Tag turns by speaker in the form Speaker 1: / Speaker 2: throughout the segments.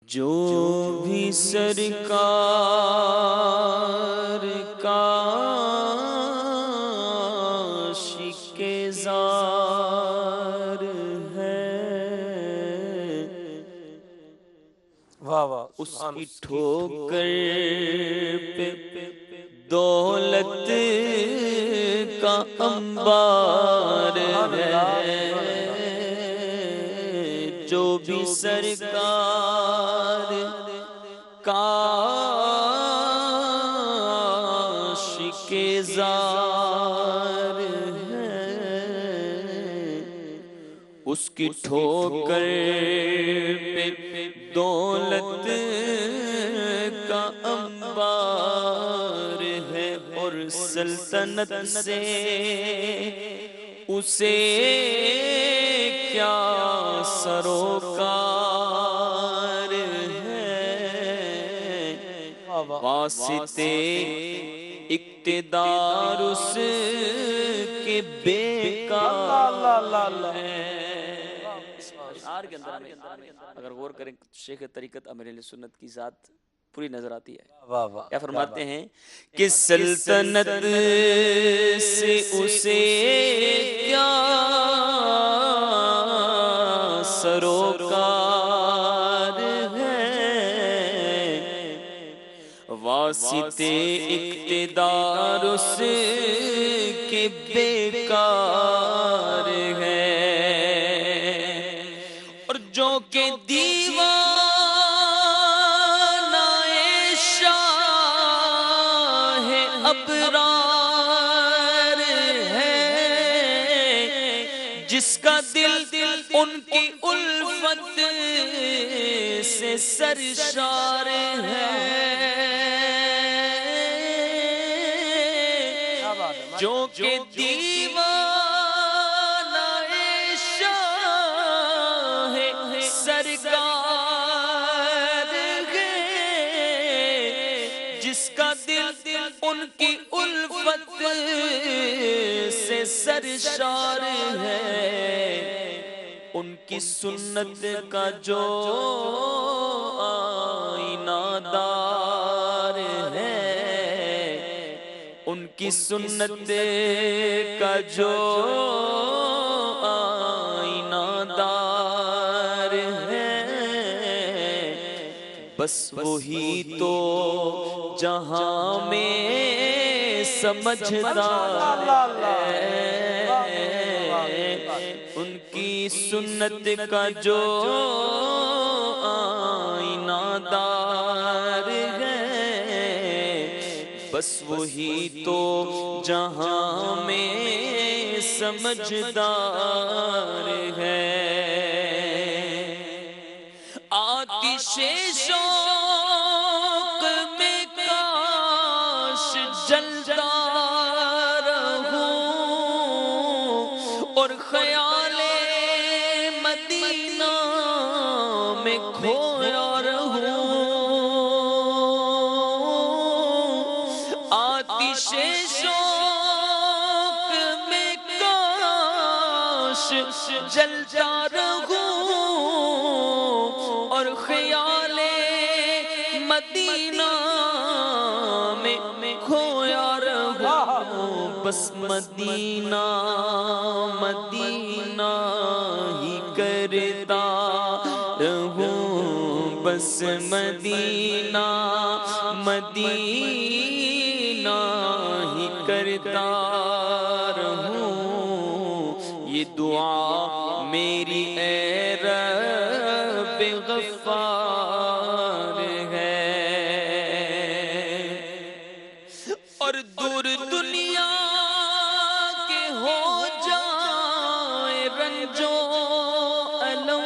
Speaker 1: جو بھی سرکار کا عاشق زار ہے،
Speaker 2: واہ واہ،
Speaker 1: اس کی ٹھوکر پہ دولت کا انبار ہے۔ جو بھی سرکار کا عاشق زار ہے، اس کی ٹھوکر پہ دولت کا انبار ہے، اور سلطنت سے اسے کیا سروکار ہے۔ واسطے اقتدار اس کے بیکار ہے۔ اشعار کے اندر اگر غور کریں شیخ طریقت امیر اہل سنت کی ذات پوری نظر آتی ہے۔ کیا فرماتے ہیں کہ سلطنت سے اسے کیا سروکار ہے، واسطے اقتدار اس کے بیکار ہے، اور جو کہ دیوانہ شاہ ابرار ہے، جس کا دل ان کی الفت سے سرشار ہے، جو کہ دیوانہ شاہ سرکار ہے، جس کا دل ان کی الفت سے سرشار ہے، ان کی سنت کا جو آئینہ دار ہے، ان کی سنت کا جو آئینہ دار ہے، بس وہی تو جہاں میں سمجھدار ہے۔ ان کی سنت کا جو آئینہ دار ہے، بس وہی تو جہاں میں سمجھدار ہے۔ آتش شوق میں کاش جلتا رہوں، اور خیال مدینہ میں کھویا رہوں۔ آتش شوق میں کاش جلتا رہوں، اور خیال مدینہ میں کھویا رہوں۔ بس مدینہ مدینہ ہی کرتا رہوں، بس مدینہ مدینہ ہی کرتا رہوں۔ یہ دعا میری اے رب غفار ہے، اور دور دنیا کے ہو جائے رنجو الم،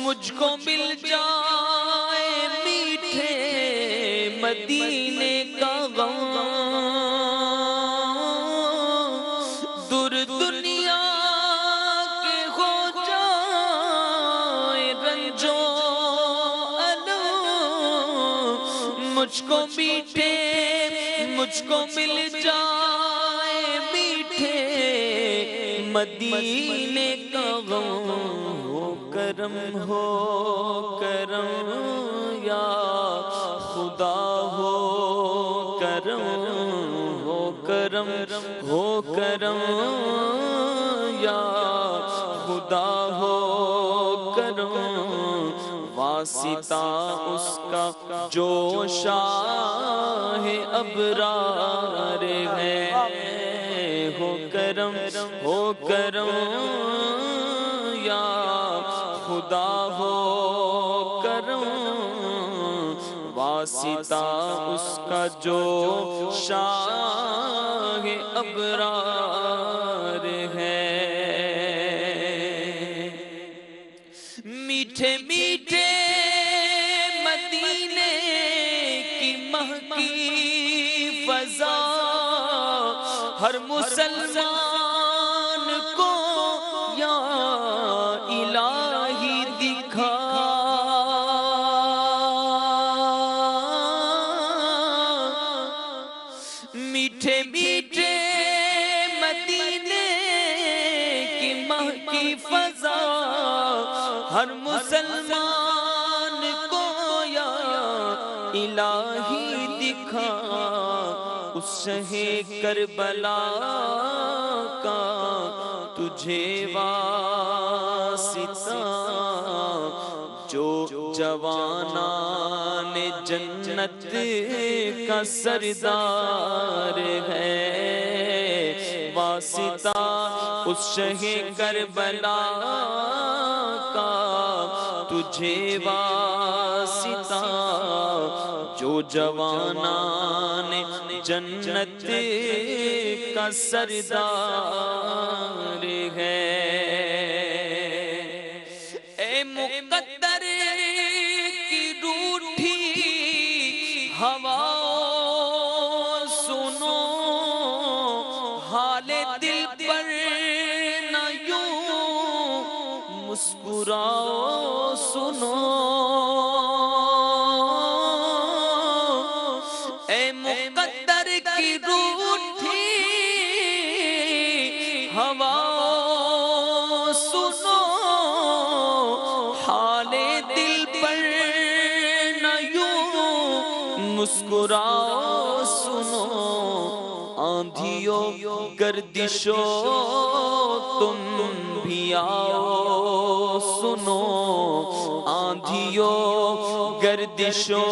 Speaker 1: مجھ کو مل جائے میٹھے مدینے کا غم۔ دور دنیا کے ہو جائے رنجو الم، مجھ کو میٹھے مجھ کو مل جائے میٹھے مدینے کا غم، ہو کرم ہو کرم یا خدا ہو کرم ہو کرم ہو کرم یا خدا ہو کرم واسطہ اس کا جو شاہ ابرار ہے ہو کرم یا خدا ہو کرم واسطہ اس کا جو شاہ ابرار ہے میٹھے میٹھے مدینے کی مہکی فضا ہر مسلمان کو یا الہی دکھا میٹھے میٹھے مدینے کی مہکی فضا ہر مسلمان کو یا الہی دکھا اس شہ کربلا کا تجھے واسطہ جو جوانان جنت کا سردار ہے واسطہ اس شہ کربلا کا تجھے واسطہ جو جوانان جنت کا سردار ہے اے مقدر کی روٹھی ہوا سنو حال دل پر نہ یوں مسکراؤ سنو اے مقدر کی روٹھی ہوا سنو حال دل پر نہ یوں مسکراؤ سنو آندھیوں گردشوں تم بھی آؤ سنو آندھیوں گردشوں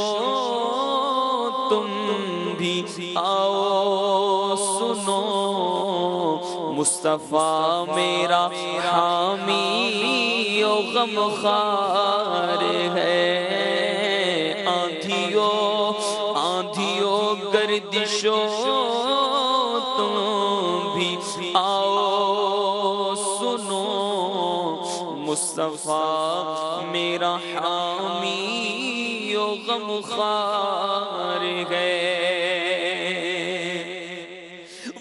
Speaker 1: تم بھی آؤ سنو مصطفیٰ میرا حامی و غمخوار ہے آندھیوں گردشوں تم بھی آؤ سنو مصطفیٰ میرا حامی و غمخوار ہے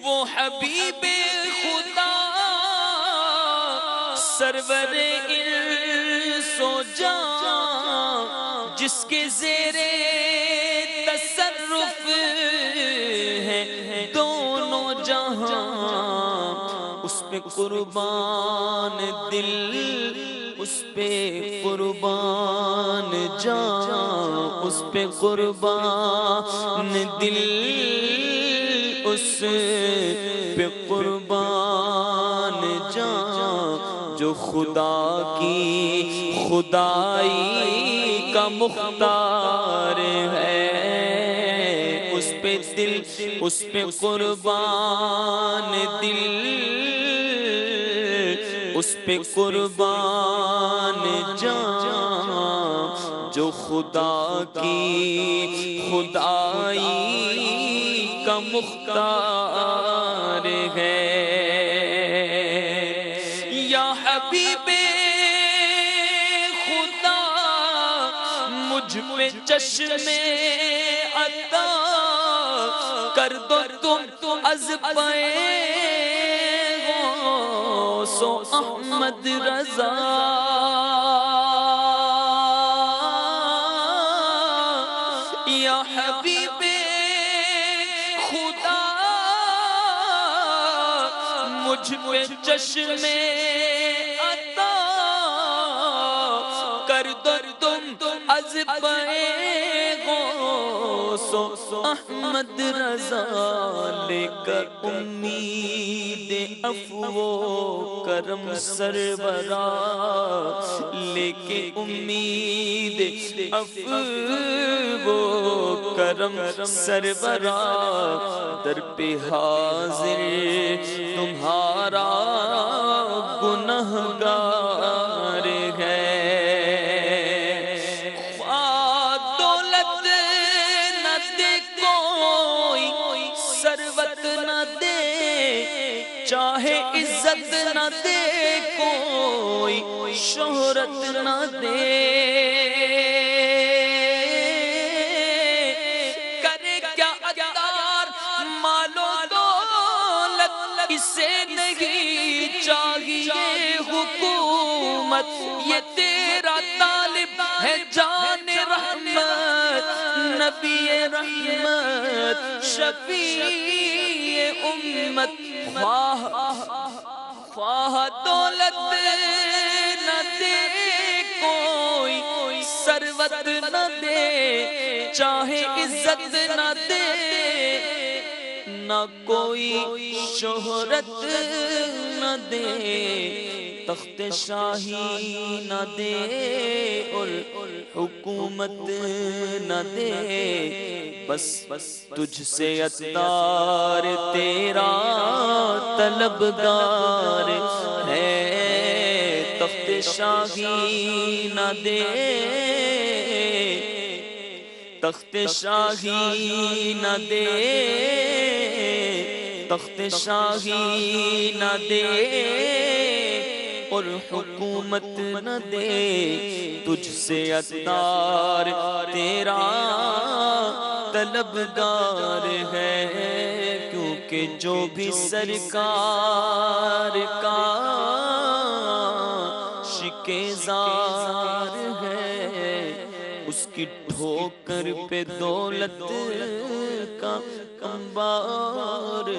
Speaker 1: وہ حبیب خدا سرور انس و جاں جس کے زیر تصرف ہے دونوں جہاں اس پہ قربان دل اس پہ قربان جان اس پہ قربان دل اس پہ قربان جان جو خدا کی خدائی کا مختار ہے اس پہ دل اس پہ قربان دل اس پہ قربان جان جو خدا کی خدائی کا مختار ہے یا حبیب خدا مجھ پہ چشم عطا کر دو تم از پائے سو احمد رضا یا حبیب خدا مجھ پہ چشم عطا پے غوث و احمد رضا لے کر امید عفو و کرم سربراں لے کے امید عفو و کرم سربراں در پہ حاضر تمہارا گنہگار ہے دولت نہ دے کوئی ثروت نہ دے چاہے عزت نہ دے کوئی شہرت نہ دے کرے کیا عطار مال و دولت اسے نہیں چاہیے حکومت یہ تیرا طالب ہے جان رحمت نبی رحمت شفیع امت خواہ دولت نہ دے کوئی ثروت نہ دے چاہے عزت نہ دے نہ کوئی شہرت نہ دے تخت شاہی نہ دے اور حکومت نہ دے بس تجھ سے عطار تیرا طلبگار ہے تخت شاہی نہ دے تخت شاہی نہ دے تخت شاہی نہ دے اور حکومت نہ دے تجھ سے عطار تیرا طلبگار ہے کیونکہ جو بھی سرکار کا شکیزار ہے اس کی ٹھوکر پہ دولت کا انبار